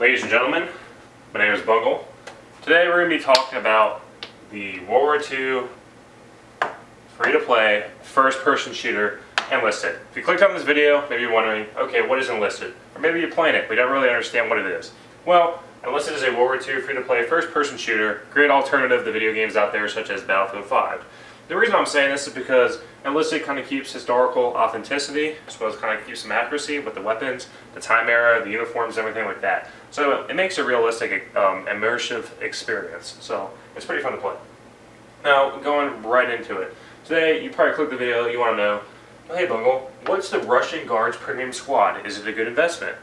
Ladies and gentlemen, my name is Bungle. Today we're going to be talking about the World War II free-to-play first-person shooter, Enlisted. If you clicked on this video, maybe you're wondering, okay, what is Enlisted? Or maybe you're playing it, but you don't really understand what it is. Well, Enlisted is a World War II free-to-play first-person shooter, great alternative to video games out there such as Battlefield 5. The reason I'm saying this is because Enlisted kind of keeps historical authenticity, as well as kind of keeps some accuracy with the weapons, the time era, the uniforms, everything like that. So it makes a realistic, immersive experience. So it's pretty fun to play. Now, going right into it. Today, you probably clicked the video, you want to know, hey Bungle, what's the Russian Guards Premium Squad? Is it a good investment?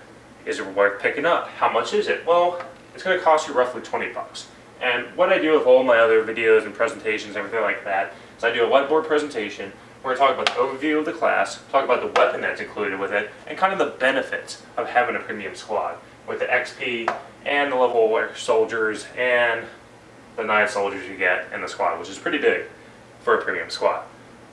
Is it worth picking up? How much is it? Well, it's going to cost you roughly 20 bucks. And what I do with all my other videos and presentations, everything like that, is I do a whiteboard presentation. We're going to talk about the overview of the class, talk about the weapon that's included with it, and kind of the benefits of having a premium squad with the XP and the level soldiers and the 9 soldiers you get in the squad, which is pretty big for a premium squad.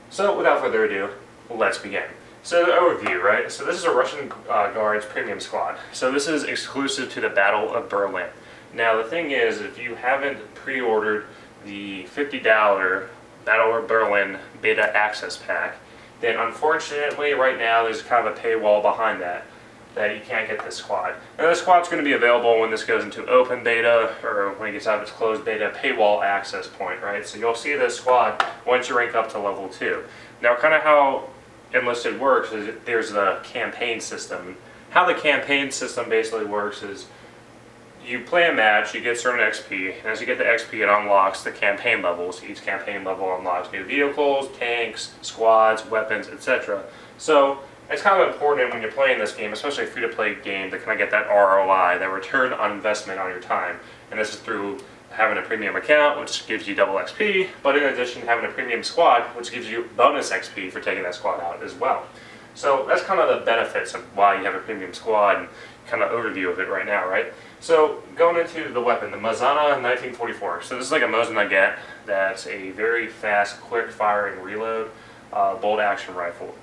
So without further ado, let's begin. So the overview, right? So this is a Russian Guards Premium Squad. So this is exclusive to the Battle of Berlin. Now the thing is, if you haven't pre-ordered the $50 Battle of Berlin Beta Access Pack, then unfortunately right now there's kind of a paywall behind that you can't get this squad. Now this squad's going to be available when this goes into open beta, or when it gets out of its closed beta paywall access point, right? So you'll see this squad once you rank up to level 2. Now kind of how Enlisted works is there's the campaign system. How the campaign system basically works is you play a match, you get certain XP, and as you get the XP it unlocks the campaign levels. Each campaign level unlocks new vehicles, tanks, squads, weapons, etc. So it's kind of important when you're playing this game, especially a free-to-play game, to kind of get that ROI, that return on investment on your time. And this is through having a premium account, which gives you double XP, but in addition having a premium squad, which gives you bonus XP for taking that squad out as well. So that's kind of the benefits of why you have a premium squad and kind of overview of it right now, right? So going into the weapon, the Mazana 1944. So this is like a Mosin Nugget that's a very fast, quick-firing reload bolt action rifle.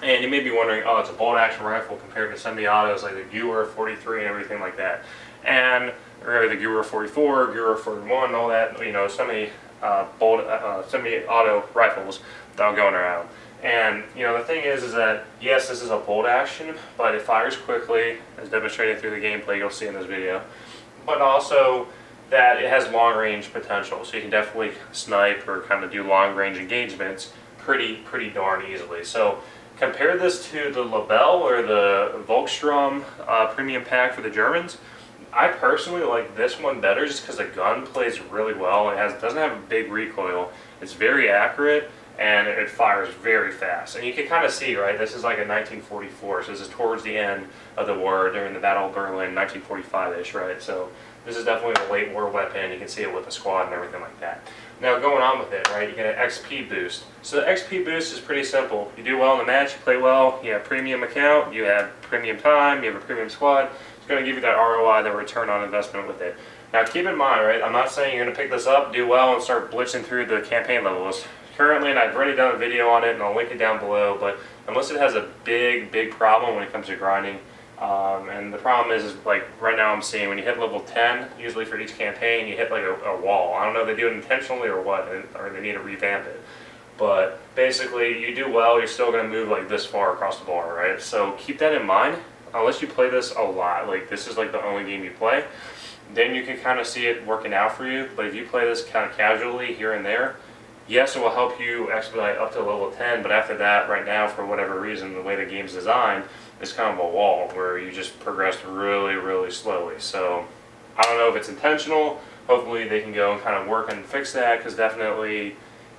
And you may be wondering, oh, it's a bolt action rifle compared to semi-autos like the Gewehr 43 and everything like that. And or the Gewehr 44, Gewehr 41, all that, you know, semi-auto rifles that are going around. And you know, the thing is that yes, this is a bolt action, but it fires quickly, as demonstrated through the gameplay you'll see in this video. But also that it has long range potential, so you can definitely snipe or kind of do long range engagements pretty darn easily. So compare this to the Lebel or the Volkssturm premium pack for the Germans. I personally like this one better just because the gun plays really well. It doesn't have a big recoil. It's very accurate and it fires very fast. And you can kind of see, right, this is like a 1944, so this is towards the end of the war during the Battle of Berlin, 1945-ish, right? So this is definitely a late war weapon. You can see it with the squad and everything like that. Now going on with it, right, you get an XP boost. So the XP boost is pretty simple. You do well in the match, you play well, you have premium account, you have premium time, you have a premium squad. It's going to give you that ROI, that return on investment with it. Now keep in mind, right, I'm not saying you're going to pick this up, do well, and start blitzing through the campaign levels. Currently, and I've already done a video on it, and I'll link it down below, but Enlisted has a big problem when it comes to grinding. And the problem is like right now I'm seeing when you hit level 10, usually for each campaign, you hit like a wall. I don't know if they do it intentionally or what, or they need to revamp it. But basically, you do well, you're still going to move like this far across the bar, right? So keep that in mind. Unless you play this a lot, like this is like the only game you play, then you can kind of see it working out for you. But if you play this kind of casually here and there, yes, it will help you expedite up to level 10, but after that, right now, for whatever reason, the way the game's designed, it's kind of a wall where you just progress really slowly. So I don't know if it's intentional. Hopefully they can go and kind of work and fix that, because definitely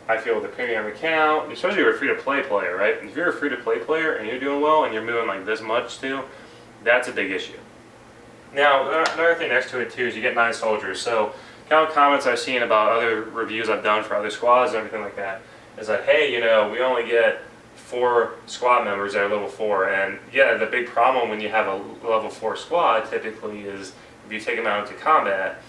I feel with the premium account, especially if you're a free-to-play player, right? If you're a free-to-play player and you're doing well and you're moving like this much too, that's a big issue. Now, another thing next to it too is you get 9 soldiers. So kind of comments I've seen about other reviews I've done for other squads and everything like that is that, hey, you know, we only get 4 squad members that are level 4, and yeah, the big problem when you have a level 4 squad typically is if you take them out into combat,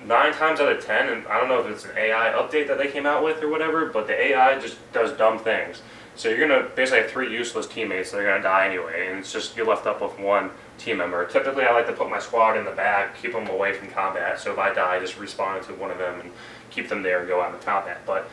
9 times out of 10, and I don't know if it's an AI update that they came out with or whatever, but the AI just does dumb things. So you're going to basically have 3 useless teammates that are going to die anyway, and it's just you're left up with 1 team member. Typically I like to put my squad in the back, keep them away from combat, so if I die, just respawn into one of them and keep them there and go out into combat. But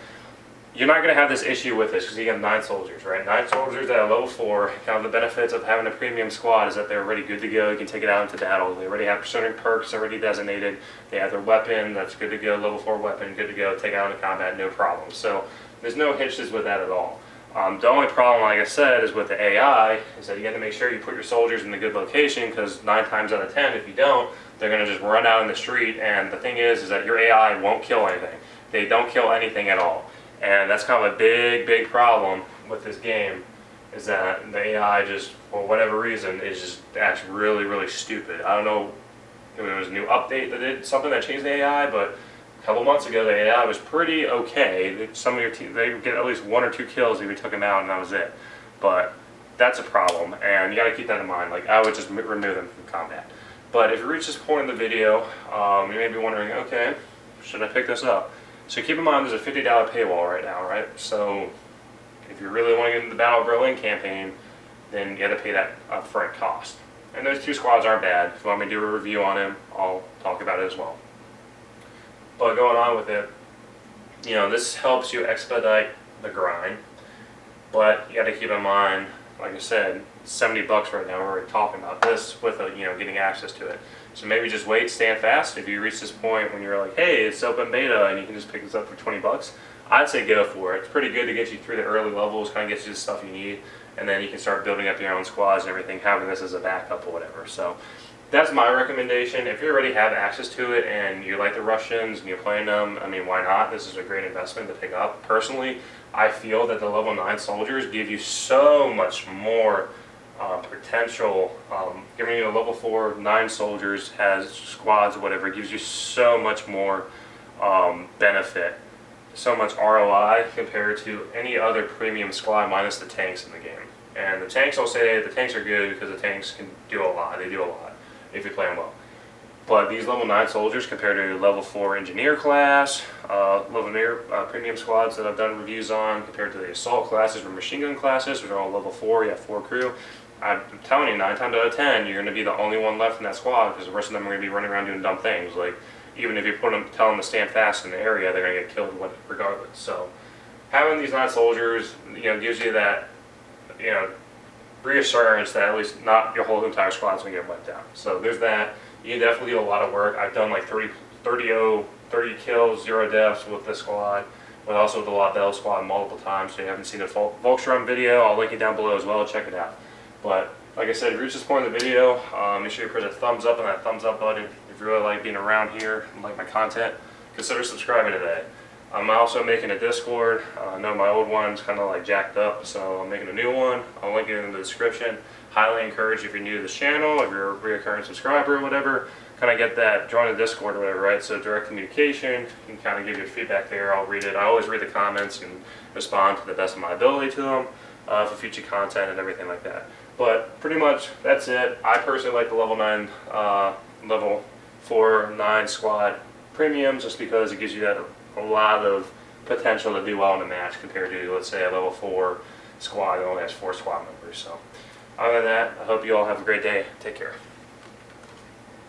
you're not going to have this issue with this because you have 9 soldiers, right? 9 soldiers at a level 4. Kind of the benefits of having a premium squad is that they're already good to go. You can take it out into battle. They already have certain perks already designated. They have their weapon, that's good to go, level 4 weapon, good to go, take it out into combat, no problem. So there's no hitches with that at all. The only problem, like I said, is with the AI, is that you have to make sure you put your soldiers in a good location, because 9 times out of 10, if you don't, they're going to just run out in the street, and the thing is that your AI won't kill anything. They don't kill anything at all. And that's kind of a big problem with this game, is that the AI just, for whatever reason, is just acts really stupid. I don't know if there was a new update that did something that changed the AI, but a couple months ago the AI was pretty okay. Some of your team, they would get at least 1 or 2 kills if you took them out, and that was it. But that's a problem, and you got to keep that in mind. Like, I would just remove them from combat. But if you reach this point in the video, you may be wondering, okay, should I pick this up? So keep in mind there's a $50 paywall right now, right? So if you really want to get into the Battle of Berlin campaign, then you have to pay that upfront cost. And those 2 squads aren't bad. If you want me to do a review on them, I'll talk about it as well. But going on with it, you know, this helps you expedite the grind. But you got to keep in mind, like I said, it's $70 right now. We're already talking about this with getting access to it. So maybe just wait, stand fast. If you reach this point when you're like, hey, it's open beta and you can just pick this up for $20, I'd say go for it. It's pretty good to get you through the early levels, kind of gets you the stuff you need, and then you can start building up your own squads and everything, having this as a backup or whatever. So that's my recommendation. If you already have access to it and you like the Russians and you're playing them, I mean, why not? This is a great investment to pick up. Personally, I feel that the level 9 soldiers give you so much more potential. Giving you a level 4, 9 soldiers, has squads or whatever, gives you so much more benefit, so much ROI compared to any other premium squad minus the tanks in the game. And the tanks, I'll say, the tanks are good because the tanks can do a lot. They do a lot if you play them well. But these level 9 soldiers compared to level 4 engineer class, premium squads that I've done reviews on, compared to the assault classes or machine gun classes, which are all level 4, you have 4 crew. I'm telling you, 9 times out of 10, you're going to be the only one left in that squad, because the rest of them are going to be running around doing dumb things. Like, even if you tell them to stand fast in the area, they're going to get killed regardless. So having these 9 soldiers, gives you that, reassurance that at least not your whole entire squad's going to get wiped out. So there's that. You can definitely do a lot of work. I've done like 30 kills, 0 deaths with this squad, but also with the La Belle squad multiple times. So you haven't seen the Volkstrom video, I'll link it down below as well. Check it out. But like I said, if you reach this point in the video, make sure you press a thumbs up on that thumbs up button. If you really like being around here and like my content, consider subscribing today. I'm also making a Discord. I know my old one's kind of like jacked up, so I'm making a new one. I'll link it in the description. Highly encourage, if you're new to this channel, if you're a reoccurring subscriber or whatever, kind of get that, join the Discord or whatever, right? So direct communication, you can kind of give your feedback there. I'll read it. I always read the comments and respond to the best of my ability to them for future content and everything like that. But pretty much that's it. I personally like the level 9, level 4, 9 squad premium, just because it gives you that a lot of potential to do well in a match compared to, let's say, a level 4 squad that only has 4 squad members. So other than that, I hope you all have a great day. Take care.